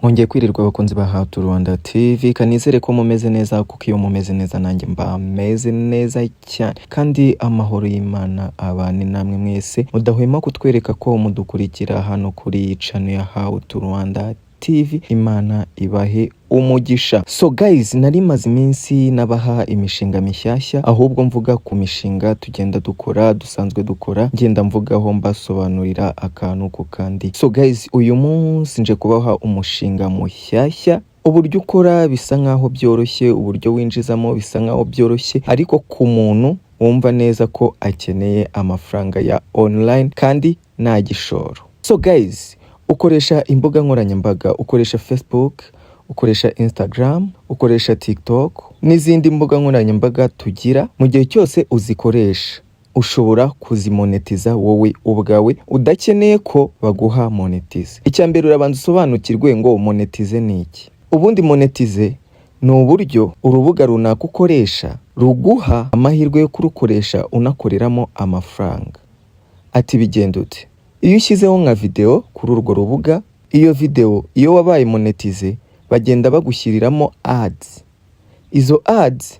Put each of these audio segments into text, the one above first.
Mwongeye kwirirwa abakunzi ba How to Rwanda TV, kanizere ko mumeze neza kuko iyo mumeze neza nanjye mba meze neza cyane, kandi amahoro y'Imana abane namwe mwese mudahwema kutwereka ko mudukurikira hano kuri channel ya How to Rwanda TV. Imana ibahe umugisha. So guys, nari maze iminsi nabaha imishinga mishyashya, ahubwo mvuga ku mishinga tugenda dukora dusanzwe dukora, ngenda mvugaho mbasobanurira akantu ku kandi. So guys, uyu munsi nje kubaha umushinga mushyashya. Uburyo ukora bisa nkaho byoroshye, uburyo winjizamo bisa nkaho byoroshye, ariko ku muntu wumva neza ko akeneye amafaranga ya online kandi nta gishoro. So guys, ukoresha imbuga nkoranyambaga, ukoresha Facebook, ukoresha Instagram, ukoresha TikTok n'izindi mbuga nkoranyambaga tugira. Mu gihe cyose uzikoresha ushobora kuzimonetiza wowe ubwawe udakeneye ko baguha monetize. Icyambere urabanza usobanukirwe ngo monetize ni iki. Ubundi monetize ni uburyo urubuga runaka ukoresha ruguha amahirwe yo kurukoresha unakoreramo amafaranga. Ati bigenda ute? Iyo ushyizeho nka video kuri urwo rubuga, iyo video iyo wabaye monetize bagenda bagushyiriramo ads. Izo ads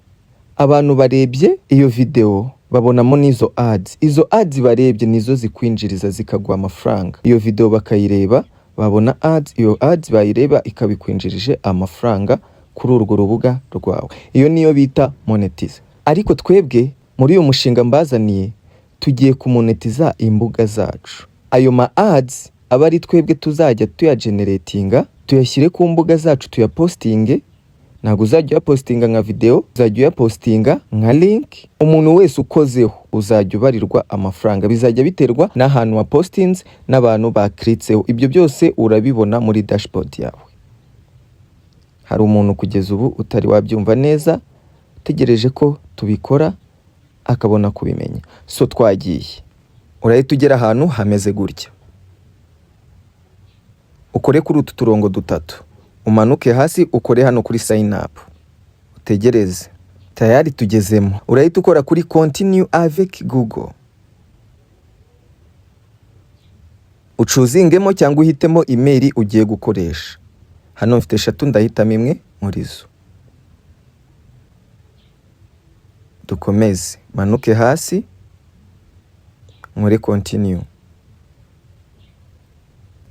abantu barebye iyo video babonamo n'izo ads. Izo ads barebye nizo zikwinjiriza zikaguha amafaranga. Iyo video bakayireba babona ads, iyo ads bayireba ikabikwinjirije amafaranga kuri urwo rubuga rwawe. Iyo niyo bita monetize. Ariko twebwe muri uyu mushinga mbazaniye tugiye kumonetiza imbuga zacu. Ayo ma ads aba ari twebwe tuzajya tuyageneratinga, tuyashyire ku mbuga zacu tuyapostinge. Ntabwo uzajya uyapostinga nka video, uzajya uyapostinga nka link. Umuntu wese ukozeho uzajya ubarirwa amafaranga, bizajya biterwa n'ahantu wa postings n'abantu bakritseho. Ibyo byose urabibona muri dashboard yawe. Hari umuntu kugeza ubu utari wabyumva neza, tegereje ko tubikora akabona kubimenya. So twagiye, urahita ugera ahantu hameze gutya, ukore kuri utu turongo dutatu, umanuke hasi ukore hano kuri sign up, utegereze. Tayari tugezemo. Urahita ukora kuri continue avec Google, ucuzingemo cyangwa uhitemo email ugiye gukoresha. Hano mfite 3 ndahitamo imwe muri zo. Dukomeze, manuke hasi nkore continue.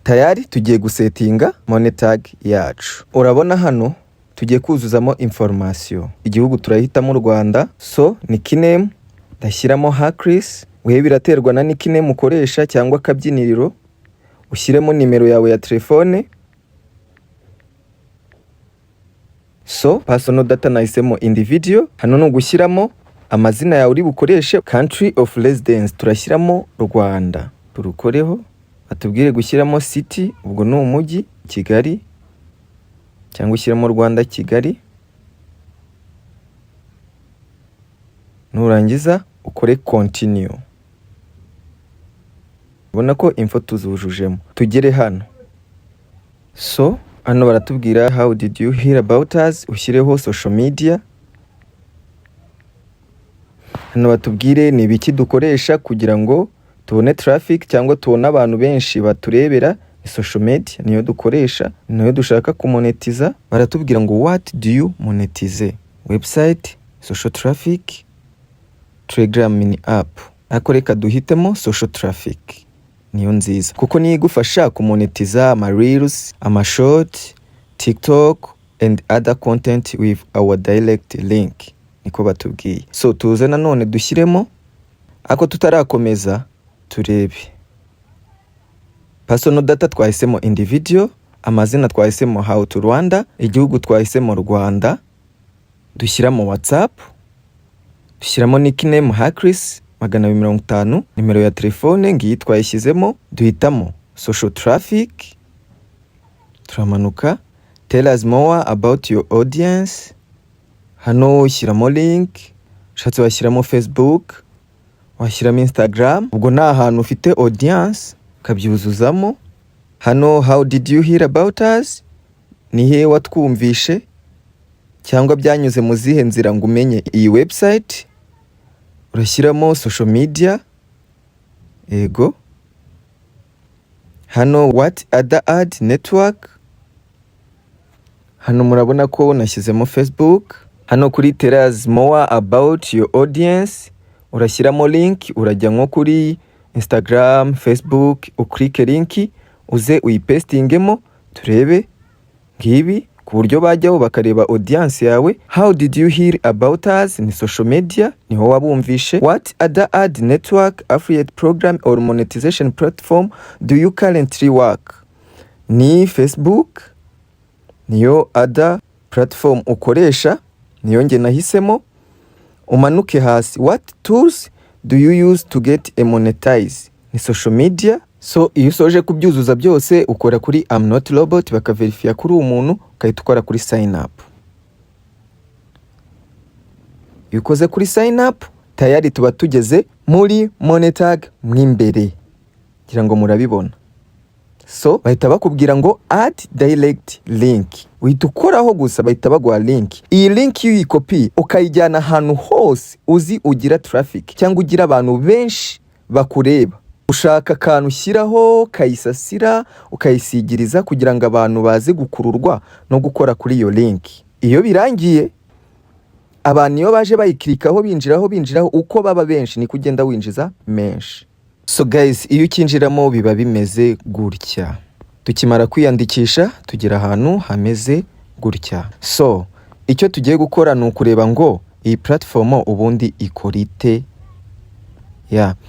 Tayari tugiye gusetinga money tag yacu. Urabona hano tugiye kuzuzamo information. Igihugu turahitamo Rwanda. So nickname ndashyiramo Hakris. Wewe biraterwa na nickname ukoresha cyangwa kabyiniriro. Ushyiremo nimero yawe ya telefone. So personal data nahisemo individual. Hano no gushyiramo amazina yawe uri bukoreshe. Country of residence turashyiramo Rwanda. Turukoreho. Atubwire gushyiramo city, ubwo ni umujyi Kigali, cyangwa ushyiramo Rwanda Kigali. Nurangiza ukore continue. Ubona ko info tuzujujemo. Tugere hano. So hano baratubwira how did you hear about us, ushyireho social media. Hano batubwire ni ibiki dukoresha kugira ngo tubone traffic cyangwa tubone abantu benshi baturebera. Social media niyo dukoresha, niyo dushaka kumonetiza. Baratubwira ngo what do you monetize? Website, social traffic, Telegram mini app. Ariko reka duhitemo social traffic, niyo nziza kuko niyo igufasha kumonetiza ama reels, ama short, TikTok and other content with our direct link. Niko batubwiye. So tuze nanone dushyiremo, ako tutarakomeza turebe. Personal data twahisemo individual, amazina twahisemo How to Rwanda, igihugu twahisemo Rwanda. Dushyiramo WhatsApp, dushyiramo nickname Hakris 250, nimero ya telefone ngiyi twayishyizemo. Duhitamo social traffic, turamanuka. Tell us more about your audience. Hano ushyiramo link, ushatse washyiramo Facebook, washyiramo Instagram. Ubwo ni ahantu ufite audience kabyuzuzamo. Hano how did you hear about us, ni he watwumvishe cyangwa byanyuze mu zihe nzira ngo umenye iyi website. Urashyiramo social media. Ego. Hano what other ad network, hano murabona ko nashyizemo Facebook. Hano kuri tell us more about your audience urashyiramo link, urajya nko kuri Instagram, Facebook, uklike link uze uyipestingemo turebe ngibi ku buryo bajyaho bakareba audience yawe. How did you hear about us? Ni social media niho wabumvishe. What other ad network, affiliate program or monetization platform do you currently work? Ni Facebook niyo other platform ukoresha, niyo nge nahisemo. Umanuke hasi, what tools do you use to get a monetize? Ni social media. So iyo usoje kubyuzuza byose ukora kuri I'm not robot, bakaverifya kuri umuntu ukahita ukora kuri sign up. Iyo ukoze kuri sign up tayari tuba tugeze muri Monetag mwimbere, ngira ngo murabibona. So bahita bakubwira ngo add direct link, uhita ukoraho gusa bahita baguha link. Iyi link iyo uyikopi ukayijyana ahantu hose uzi ugira traffic cyangwa ugira abantu benshi bakureba, ushaka akantu ushyiraho kayisasira ukayisigiriza kugira ngo abantu baze gukururwa no gukora kuri iyo link. Iyo birangiye abantu iyo baje bayikirikaho binjiraho uko baba benshi ni kugenda winjiza menshi. So guys, iyo ukinjiramo biba bimeze gutya. Tukimara kwiyandikisha tugira ahantu hameze gutya. So icyo tugiye gukora ni ukureba ngo iyi platform ubundi ikorite.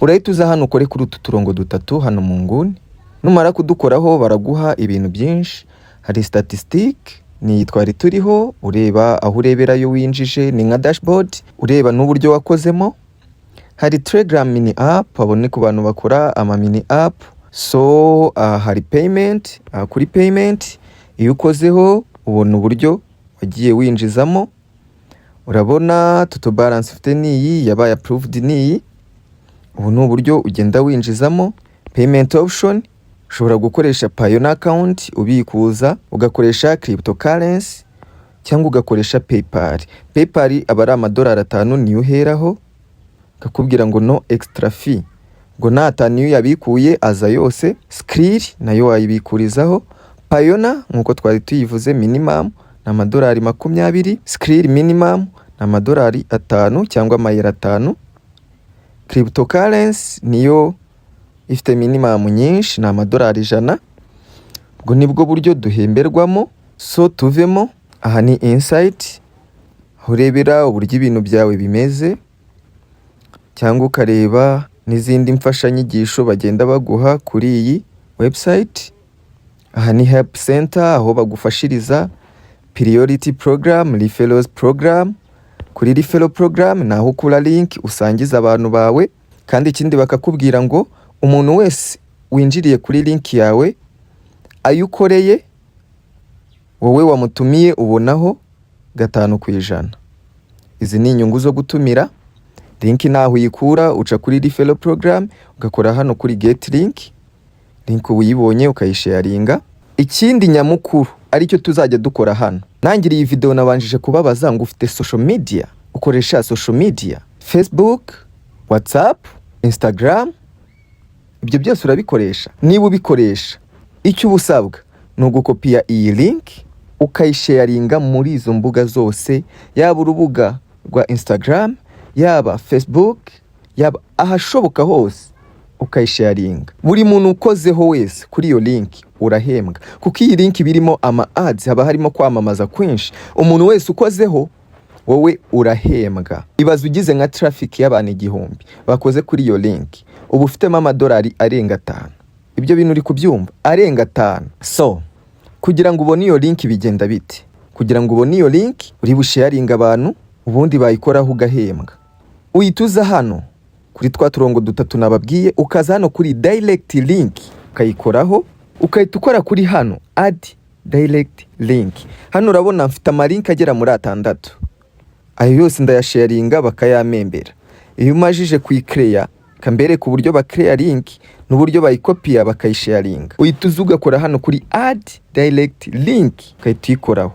Urahita uza hano ukore kuri utu turongo dutatu hano mu nguni. Numara kudukoraho baraguha ibintu byinshi. Hari statistic ni twari turiho, ureba aho ureberayo winjije, ni nka dashboard ureba n'uburyo wakozemo. Hari Telegram mini app abone ku bantu bakora ama mini app. So hari payment, kuri payment iyo ukozeho ubona uburyo wagiye winjizamo. Urabona total balance ufite niyi yabaye approved niyi. Ubu ni uburyo ugenda winjizamo. Payment option ushobora gukoresha Payoneer account ubikuza, ugakoresha cryptocurrency cyangwa ugakoresha PayPal. PayPal aba ari $5 niyo uheraho, kakubwira ngo no extra fee, ngo nata niyo yabikuye aza yose. Skrill nayo wayibikurizaho. Payoneer nkuko twari tuyivuze minimum na $20. Skrill minimum na $5 cyangwa $5. Cryptocurrency niyo ifite minimum nyinshi na $100. Ubwo nibwo buryo duhemberwamo. So tuvemo aha ni insight, urebera uburyo ibintu byawe bimeze, cyangwa ukareba n'izindi mfashanyigisho bagenda baguha kuri iyi website. Aha ni help center aho bagufashiriza priority program, referrals program. Kuri referral program naho ukura link usangiza abantu bawe, kandi ikindi bakakubwira ngo umuntu wese winjiriye kuri link yawe ayukoreye wowe wamutumiye ubonaho 5%. Izi ni inyungu zo gutumira. Link naho uyikura uca kuri referral program ugakora hano kuri get link. Link uyibonye ukayisharinga. Ikindi nyamukuru aricyo tuzajya dukora hano. Nangiriye iyi video nabanjije kubabaza ngo ufite social media, ukoresha social media Facebook, WhatsApp, Instagram, ibyo byose urabikoresha. Niba ubikoresha icyo ubusabwa ni ugukopiya iyi link ukayisharinga muri izo mbuga zose, yaba urubuga rwa Instagram, yaba Facebook, yaba ahashoboka hose ukayisharinga. Buri muntu ukozeho wese kuri iyo link urahembwa, kuko iyi link birimo ama ads, haba harimo kwamamaza kwinshi. Umuntu wese ukozeho wowe urahembwa. Ibaze ugize nka traffic y'abantu 1000 bakoze kuri iyo link, ubu ufitemo $5 arenga 5. Ibyo bintu uri kubyumva, arenga 5. So kugira ngo ubone iyo link bigenda bite? Kugira ngo ubone iyo link uri busharinga abantu ubundi bayikoraho ugahembwa. Uyituza hano kuri twa turongo dutatu nababwiye, ukaza hano kuri direct link ukayikoraho, ukahita ukora kuri hano add direct link. Hano urabona mfite amalink agera muri 6. Ayo yose ndayasharinga bakayamembera. Iyo umajije kuyicreate kambere ku buryo ba create link n'uburyo bayikopiya bakayisharinga. Uyituza ugakora hano kuri add direct link ukahita ikoraho.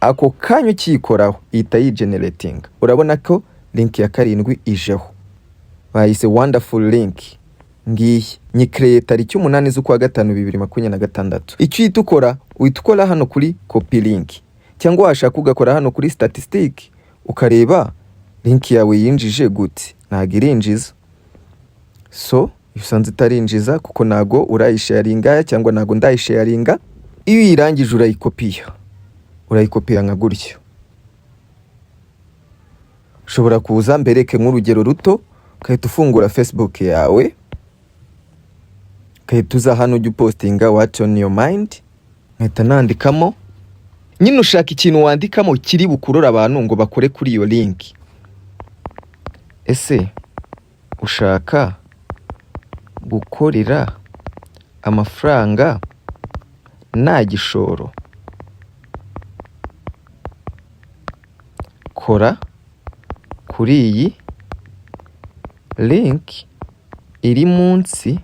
Ako kanyu ukiyikoraho ihita yigenerating. Urabona ko link ya 7 ijeho. Bayise wonderful link. ngiyi nyikreye tariki 8 z'ukwa 5 2026. Icyo uhita ukora hano kuri copy link, cyangwa washaka ugakora hano kuri statistic ukareba link yawe yinjije gute. Ntago irinjiza, so usanze itarinjiza kuko nago urayisharinga cyangwa nago ndayisharinga. Iyo uyirangije urayikopiya nka gutyo. Ushobora kuza mbereke nk'urugero ruto, ukahita ufungura Facebook yawe, ukahita uza hano ujya postinga what on your mind, nkahita nandikamo nyine ushaka ikintu wandikamo kiri bukurura abantu ngo bakore kuri iyo link. Ese ushaka gukorera amafaranga nta gishoro? Kora kuri iyi link iri munsi,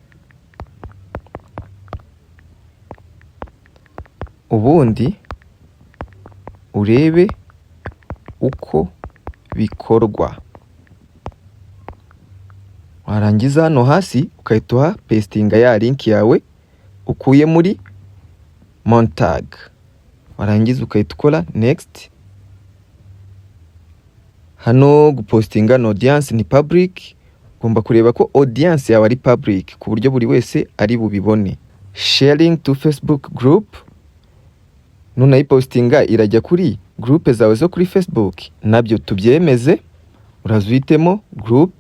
ubundi urebe uko bikorwa. Warangiza hano hasi ukahita pastinga ya link yawe ukuye muri Montag. Warangiza ukahita ukora next. Hano gupostinga no audience ni public, ugomba kureba ko audience yawe ari public ku buryo buri wese ari bubibone. Sharing to Facebook group, nunayipostinga irajya kuri group zawe zo kuri Facebook, nabyo tubyemeze. Urazwitemo group,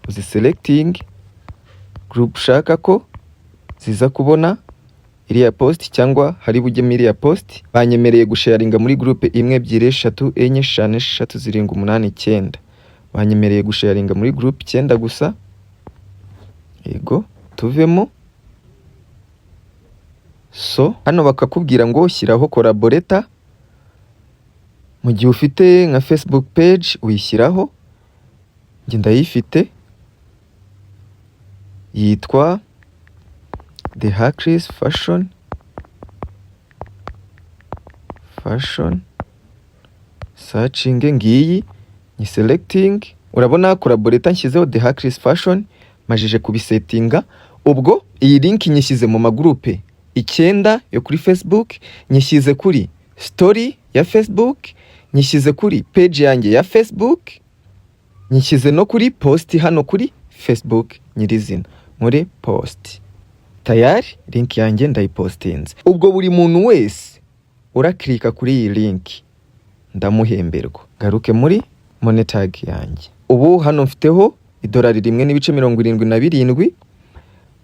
uzi selecting group ushaka ko ziza kubona iriya post cyangwa hari bujye iriya post. Banyemereye gusharinga muri group 1 2 3 4 5 6 7 8 9. Banyemereye gusharinga muri group 9 gusa. Yego, tuvemo. So hano bakakubwira ngo shyiraho collaborator. Mu gihe ufite nka Facebook page uyishyiraho. Nge ndayifite, yitwa The Hackers Fashion Searching. Ngiyi ni selecting, urabona collaborator nshyizeho The Hackers Fashion, majije kubisetinga. Ubwo iyi link nyishyize mu magroupe 9 yo kuri Facebook, nyishyize kuri story ya Facebook, nyishyize kuri page yanjye ya Facebook, nyishyize no kuri post hano kuri Facebook nyirizina muri post. Tayari link yanjye ndayipostinze. Ubwo buri muntu wese uraklika kuri iyi link ndamuhemberwa. Garuke muri Monetag yanjye. Ubu hano mfiteho $1.77.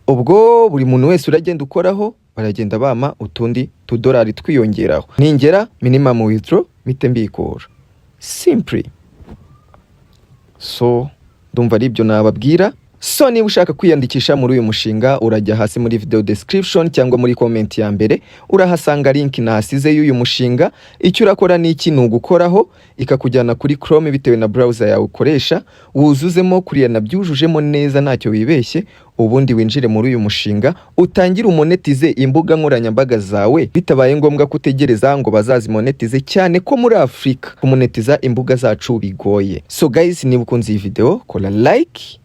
Ubwo buri muntu wese uragenda ukoraho baragenda bama utundi $2 twiyongeraho. Ningera minimum withdraw mite mbikora. Simply. So ndumva ari ibyo nababwira. So niba ushaka kwiyandikisha muri uyu mushinga, urajya hasi muri video description cyangwa muri comment ya mbere urahasanga link nahasize y'uyu mushinga. Icyo urakora ni iki? Nugukoraho ikakujyana kuri Chrome bitewe na browser yawe ukoresha, wuzuzemo kuriya nabyujujemo neza ntacyo wibeshye, ubundi winjire muri uyu mushinga utangire umonetize imbuga nkoranyambaga zawe, bitabaye ngombwa kutegereza ngo bazazimonetize, cyane ko muri Afrika kumonetiza imbuga zacu bigoye. So guys, niba ukunze iyi video kola like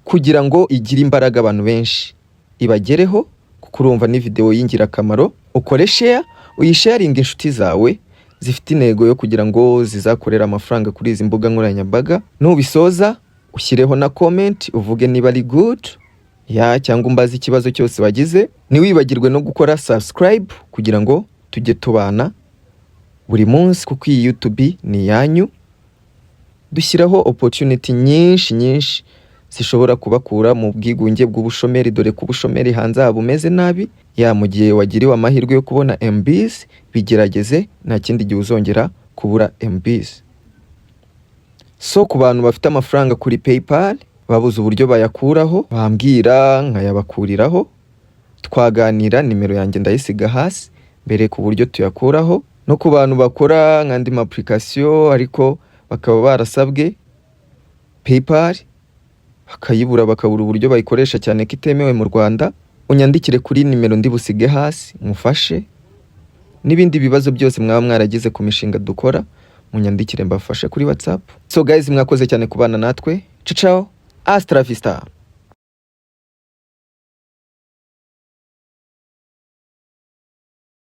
kugira ngo igire imbaraga abantu benshi ibagereho, kuko urumva ni video y'ingirakamaro. Ukore share, uyisharinga inshuti zawe zifite intego yo kugira ngo zizakorera amafaranga kuri izi mbuga nkoranyambaga. Nubisoza ushyireho na comment uvuge niba ari good cyangwa umbaze ikibazo cyose wagize. Niwibagirwe no gukora subscribe kugira ngo tujye tubana buri munsi, kuko iyi YouTube ni yanyu. Dushyiraho opportunity nyinshi zishobora kubakura mu bwigunge bw'ubushomeri, dore ko ubushomeri hanze bumeze nabi. Mu gihe wagiriwe amahirwe yo kubona MBs, bigerageze, nta kindi gihe uzongera kubura MBs. So ku bantu bafite amafaranga kuri PayPal babuze uburyo bayakuraho, bambwira nkayabakuriraho, twaganira, nimero yanjye ndayisiga hasi mbere ku buryo tuyakuraho. No ku bantu bakora nk'andi application ariko bakaba barasabwe PayPal bakayibura, bakabura uburyo bayikoresha cyane ko itemewe mu Rwanda, unyandikire kuri nimero ndibusige hasi mufashe. N'ibindi bibazo byose mwaba mwaragize ku mishinga dukora, munyandikire mbafashe kuri WhatsApp. So guys, mwakoze cyane kubana natwe. Ciao, hasta la vista.